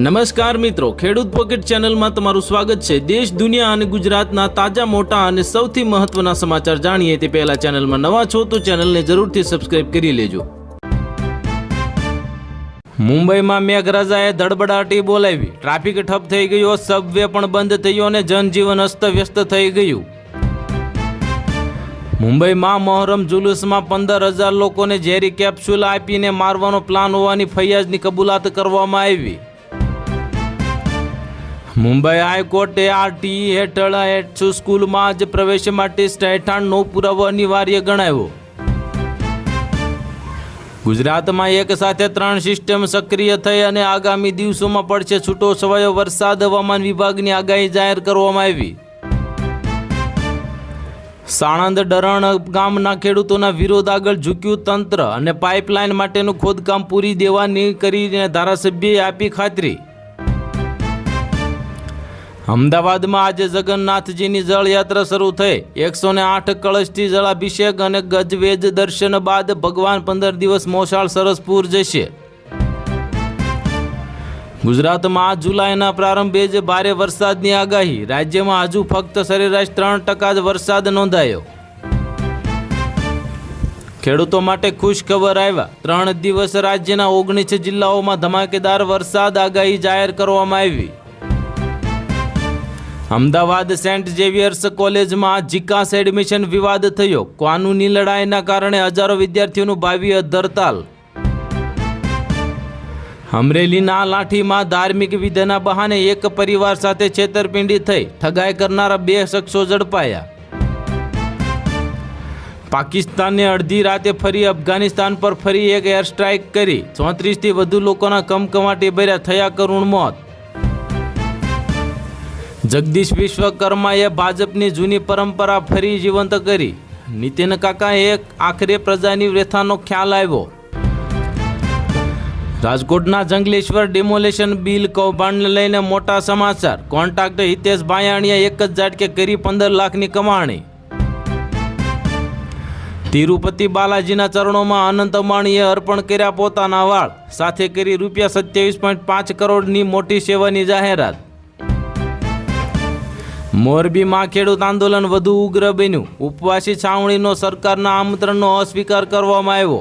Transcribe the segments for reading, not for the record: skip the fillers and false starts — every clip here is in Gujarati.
નમસ્કાર મિત્રો, ખેડૂત પોકેટ ચેનલમાં તમારું સ્વાગત છે। દેશ, દુનિયા અને ગુજરાતના તાજા મોટા અને સૌથી મહત્વના સમાચાર જાણીએ તે પહેલા ચેનલમાં નવા છો તો ચેનલને જરૂરથી સબસ્ક્રાઇબ કરી લેજો। મુંબઈમાં મેઘરાજાએ ધડબડાટી બોલાવી, ટ્રાફિક ઠપ થઈ ગયો, સબવે પણ બંધ થયો અને જનજીવન અસ્તવ્યસ્ત થઈ ગયું। મુંબઈમાં મોહરમ જુલુસમાં 15,000 લોકોને ઝેરી કેપ્સ્યુલ આપીને મારવાનો પ્લાન હોવાની ફરિયાદની કબૂલાત કરવામાં આવી। મુંબઈ હાઈકોર્ટે આરટીઈ હેઠળ સ્કૂલમાં જ પ્રવેશ માટે રહેઠાણનો પુરાવો અનિવાર્ય ગણાવ્યો। ગુજરાતમાં એક સાથે 3 સિસ્ટમ સક્રિય થઈ અને આગામી દિવસોમાં પડશે છૂટો છવાયો વરસાદ, હવામાન વિભાગની આગાહી જાહેર કરવામાં આવી। સાણંદ ડરણ ગામના ખેડૂતોના વિરોધ આગળ ઝૂક્યું તંત્ર અને પાઇપલાઇન માટેનું ખોદકામ પૂરી દેવાની કરીને ધારાસભ્યએ આપી ખાતરી। અમદાવાદમાં આજે જગન્નાથજીની જળયાત્રા શરૂ થઈ। 108 કળશથી જળાભિષેક અને ગજવેજ દર્શન બાદ ભગવાન 15 દિવસ મોસાળ સરસપુર જશે। ગુજરાતમાં જુલાઈના પ્રારંભે જ ભારે વરસાદની આગાહી। રાજ્યમાં હજુ ફક્ત સરેરાશ 3% જ વરસાદ નોંધાયો। ખેડૂતો માટે ખુશ ખબર આવ્યા। 3 દિવસ રાજ્યના 19 જિલ્લાઓમાં ધમાકેદાર વરસાદ આગાહી જાહેર કરવામાં આવી। અમદાવાદ સેન્ટ ઝેવિયર્સ કોલેજમાં જીકાસ એડમિશન વિવાદ થયો। કાનૂની લડાઈના કારણે હજારો વિદ્યાર્થીઓનું ભાવિ હડતાલ। અમરેલીના લાઠીમાં ધાર્મિક વિધિના બહાને એક પરિવાર સાથે છેતરપિંડી થઈ। ઠગાઈ કરનારા 2 શખ્સો ઝડપાયા। પાકિસ્તાને અડધી રાતે ફરી અફઘાનિસ્તાન પર ફરી એક એર સ્ટ્રાઇક કરી। 34થી વધુ લોકોના કમકમાટી ભર્યા થયા કરુણ મોત। જગદીશ વિશ્વકર્માએ ભાજપની જૂની પરંપરા ફરી જીવંત કરી। નીતિન કાકાએ આખરે પ્રજાની વ્યથાનો ખ્યાલ આવ્યો। રાજકોટના જંગલેશ્વર ડિમોલેશન બિલ કૌભાંડને લઈને મોટા સમાચાર। કોન્ટ્રાક્ટર હિતેશ ભાયાણીએ એક જ ઝાટકે કરી 15 લાખની કમાણી। તિરુપતિ બાલાજીના ચરણોમાં અનંત અંબાણીએ અર્પણ કર્યા પોતાના વાળ, સાથે કરી ₹27.5 કરોડની મોટી સેવાની જાહેરાત। મોરબીમાં ખેડૂત આંદોલન વધુ ઉગ્ર બન્યું। ઉપવાસી છાવણીનો સરકારના આમંત્રણનો અસ્વીકાર કરવામાં આવ્યો।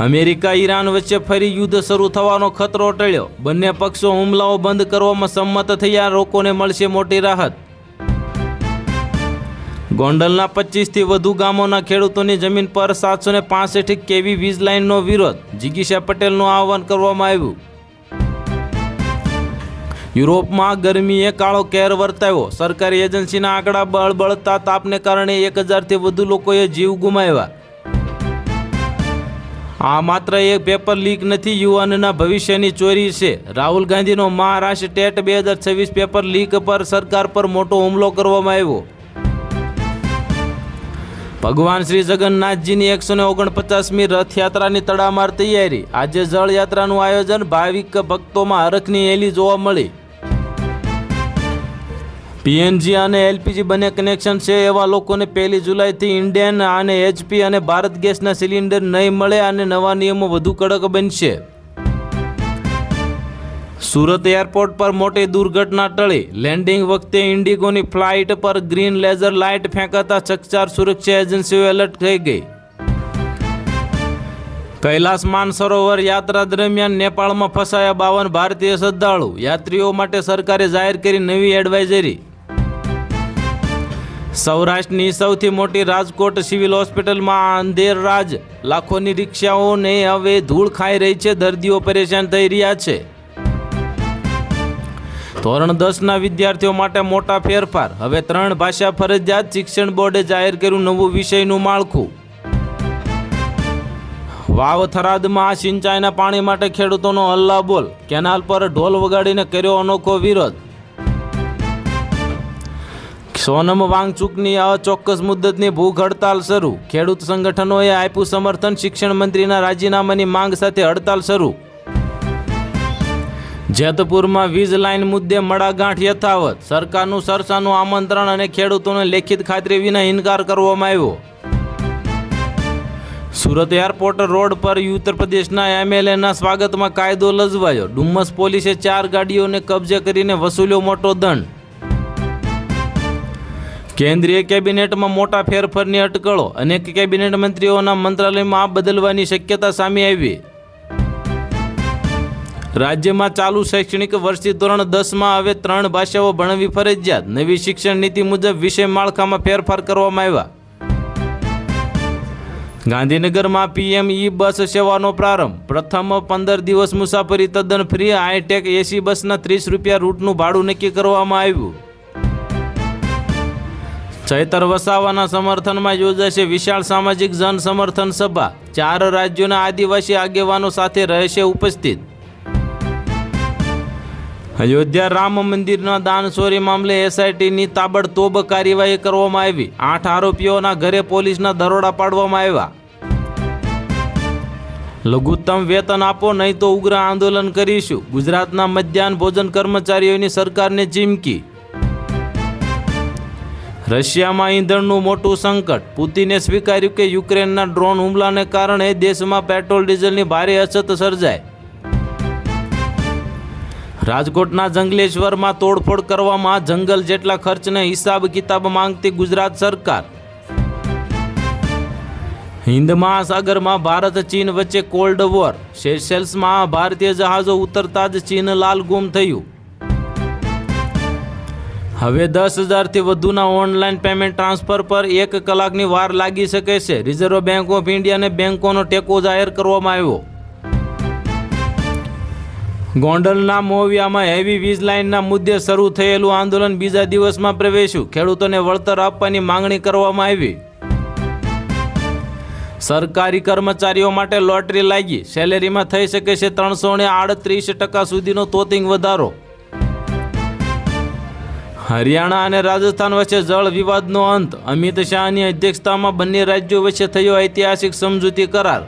અમેરિકા ઈરાન વચ્ચે ફરી યુદ્ધ શરૂ થવાનો ખતરો ટળ્યો। બંને પક્ષો હુમલાઓ બંધ કરવામાં સંમત થયા। લોકોને મળશે મોટી રાહત। ગોંડલના 25થી વધુ ગામોના ખેડૂતોની જમીન પર 765 કેવી વીજ લાઇનનો વિરોધ। જિગીશા પટેલનું આહવાન કરવામાં આવ્યું। યુરોપમાં ગરમીએ કાળો કેર વર્તાવ્યો। સરકારી એજન્સીના આંકડા બળબળતા તાપને કારણે 1000થી વધુ લોકોએ જીવ ગુમાવ્યા। આ માત્ર એક પેપર લીક નથી, યુવાનના ભવિષ્યની ચોરી છે। રાહુલ ગાંધીનો મહારાષ્ટ્ર ટેટ 2026 પેપર લીક પર સરકાર પર મોટો હુમલો કરવામાં આવ્યો। ભગવાન શ્રી જગન્નાથજીની 149મી રથયાત્રાની તડામાર તૈયારી। આજે જળયાત્રાનું આયોજન। ભાવિક ભક્તોમાં હરખની હેલી જોવા મળી। પીએનજી અને એલપીજી બંને કનેક્શન છે એવા લોકોને 1 જુલાઈથી ઇન્ડિયન અને એચપી અને ભારત ગેસના સિલિન્ડર નહીં મળે અને નવા નિયમો વધુ કડક બનશે। સુરત એરપોર્ટ પર મોટી દુર્ઘટના ટળી। લેન્ડિંગ વખતે ઇન્ડિગોની ફ્લાઇટ પર ગ્રીન લેઝર લાઇટ ફેંકાતા ચકચાર સુરક્ષા એજન્સીઓ એલર્ટ થઈ ગઈ। કૈલાસ માનસરોવર યાત્રા દરમિયાન નેપાળમાં ફસાયા 52 ભારતીય શ્રદ્ધાળુ। યાત્રીઓ માટે સરકારે જાહેર કરી નવી એડવાઇઝરી। સૌરાષ્ટ્રની સૌથી મોટી રાજકોટ સિવિલ હોસ્પિટલમાં અંધેરરાજ। લાખોની રિક્ષાઓને હવે ધૂળ ખાઈ રહી છે। દર્દીઓ પરેશાન થઈ રહ્યા છે। ધોરણ 10ના વિદ્યાર્થીઓ માટે મોટા ફેરફાર। હવે 3 ભાષા ફરજિયાત। શિક્ષણ બોર્ડે જાહેર કર્યું નવું વિષયનું માળખું। વાવ થરાદમાં સિંચાઈના પાણી માટે ખેડૂતોનો હલ્લાબોલ। કેનાલ પર ઢોલ વગાડીને કર્યો અનોખો વિરોધ। સોનમ વાંગચુકની અચોક્કસ મુદ્દતની ભૂખ હડતાલ શરૂ। ખેડૂત સંગઠનોએ આપ્યું સમર્થન। શિક્ષણ મંત્રીના રાજીનામાની માંગ સાથે હડતાલ શરૂ। જેતપુરમાં વીજ લાઇન મુદ્દે મડાગાંઠ યથાવત। સરકારનું સરસાનું આમંત્રણ અને ખેડૂતોને લેખિત ખાતરી વિના ઇનકાર કરવામાં આવ્યો। સુરત એરપોર્ટ રોડ પર ઉત્તર પ્રદેશના એમએલએના સ્વાગતમાં કાયદો લજવાયો. ડુમ્મસ પોલીસે 4 ગાડીઓને કબજે કરીને વસૂલ્યો મોટો દંડ. કેન્દ્રીય કેબિનેટમાં મોટા ફેરફારની અટકળો. અનેક કેબિનેટ મંત્રીઓના મંત્રાલયમાં બદલવાની શક્યતા સામે આવી. રાજ્યમાં ચાલુ શૈક્ષણિક વર્ષથી ધોરણ 10માં હવે 3 ભાષાઓ ભણવી ફરજિયાત. નવી શિક્ષણ નીતિ મુજબ વિષય માળખામાં ફેરફાર કરવામાં આવ્યા. ગાંધીનગરમાં પીએમ ઈ બસ સેવાનો પ્રારંભ. પ્રથમ 15 દિવસ મુસાફરી તદ્દન ફ્રી. હાઈટેક એસી બસના 30 રૂપિયા રૂટનું ભાડું નક્કી કરવામાં આવ્યું. ચૈતર વસાવાના સમર્થનમાં યોજાશે વિશાળ સામાજિક જન સમર્થન સભા. 4 રાજ્યોના આદિવાસી આગેવાનો સાથે રહેશે ઉપસ્થિત. અયોધ્યા રામ મંદિરના દાનચોરી મામલે એસઆઈટીની તાબડતોબ કાર્યવાહી કરવામાં આવી. 8 આરોપીઓના ઘરે પોલીસના દરોડા પાડવામાં આવ્યા. લઘુત્તમ વેતન આપો નહીં તો ઉગ્ર આંદોલન કરીશું. ગુજરાતના મધ્યાહન ભોજન કર્મચારીઓની સરકારને ચીમકી. રશિયામાં ઈંધણનું મોટું સંકટ. પુતિને સ્વીકાર્યું કે યુક્રેનના ડ્રોન હુમલાને કારણે દેશમાં પેટ્રોલ ડીઝલની ભારે અછત સર્જાય. રાજકોટના જંગલેશ્વરમાં તોડફોડ કરવામાં જંગલ જેટલા ખર્ચને હિસાબ કિતાબ માંગતી ગુજરાત સરકાર. હિન્દ મહાસાગરમાં ભારત ચીન વચ્ચે કોલ્ડ વોર. સેશેલ્સમાં ભારતીય જહાજો ઉતરતા જ ચીન લાલગુમ થયું. હવે 10,000થી વધુના ઓનલાઈન પેમેન્ટ ટ્રાન્સફર પર 1 કલાકની વાર લાગી શકે છે. રિઝર્વ બેંક ઓફ ઇન્ડિયાને બેંકોનો ટેકો જાહેર કરવામાં આવ્યો. ગોંડલના મોવિયામાં હેવી વીજ લાઇનના મુદ્દે શરૂ થયેલું આંદોલન બીજા દિવસમાં પ્રવેશ્યું. ખેડૂતોને વળતર આપવાની માંગણી કરવામાં આવી. સરકારી કર્મચારીઓ માટે લોટરી લાગી. સેલેરીમાં થઈ શકે છે 338% સુધીનો તોતિંગ વધારો. હરિયાણા અને રાજસ્થાન વચ્ચે જળ વિવાદનો અંત. અમિત શાહની અધ્યક્ષતામાં બંને રાજ્યો વચ્ચે થયો ઐતિહાસિક સમજૂતી કરાર.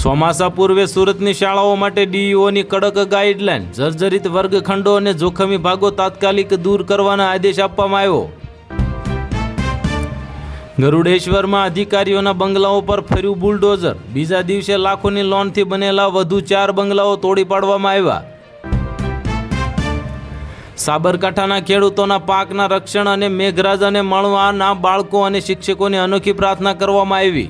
ચોમાસા પૂર્વે સુરતની શાળાઓ માટે ડીઈઓની કડક ગાઈડલાઈન. જર્જરિત વર્ગખંડો અને જોખમી ભાગો તાત્કાલિક દૂર કરવાના આદેશ આપવામાં આવ્યો. ગરુડેશ્વરમાં અધિકારીઓના બંગલાઓ પર ફર્યું બુલડોઝર. બીજા દિવસે લાખોની લોનથી બનેલા વધુ 4 બંગલાઓ તોડી પાડવામાં આવ્યા. સાબરકાંઠાના ખેડૂતોના પાકના રક્ષણ અને મેઘરાજાને મળવાના બાળકો અને શિક્ષકોની અનોખી પ્રાર્થના કરવામાં આવી.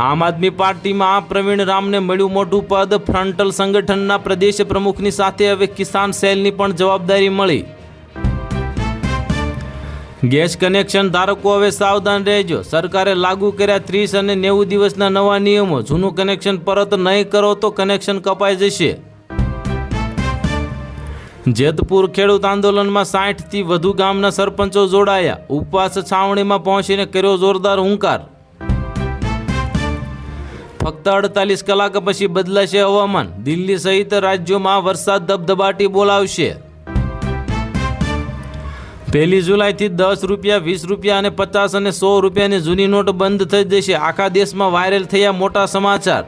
આમ આદમી પાર્ટીમાં પ્રવીણ રામને મળ્યું મોટું પદ. ફ્રન્ટલ સંગઠનના પ્રદેશ પ્રમુખની સાથે હવે કિસાન સેલની પણ જવાબદારી મળી. ગેસ કનેક્શન ધારકો હવે સાવધાન રહેજો. સરકારે લાગુ કર્યા 30 અને 90 દિવસના નવા નિયમો. જૂનું કનેક્શન પરત નહીં કરો તો કનેક્શન કપાઈ જશે. જેતપુર ખેડૂત આંદોલનમાં 60થી વધુ ગામના સરપંચો જોડાયા. ઉપવાસ છાવણીમાં પહોંચીને કર્યો જોરદાર હુંકાર. ફક્ત 48 કલાક પછી બદલાશે હવામાન. દિલ્હી સહિત રાજ્યોમાં વરસાદ ધબધબાટી બોલાવશે. 1 જુલાઈથી 10 રૂપિયા, 20 રૂપિયા અને 50 અને 100 રૂપિયાની જૂની નોટ બંધ થઈ જશે. આખા દેશમાં વાયરલ થયા મોટા સમાચાર.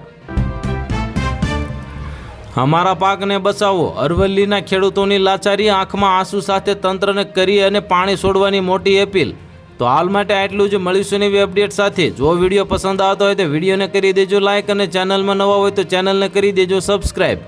અમારા પાકને બચાવો. અરવલ્લીના ખેડૂતોની લાચારી. આંખમાં આંસુ સાથે તંત્રને કરી અને પાણી છોડવાની મોટી અપીલ. તો હાલ માટે આટલું જ. મળીશું નવી અપડેટ સાથે. જો વિડીયો પસંદ આવતો હોય તો વિડીયોને કરી દેજો લાઇક અને ચેનલમાં નવા હોય તો ચેનલને કરી દેજો સબસ્ક્રાઈબ.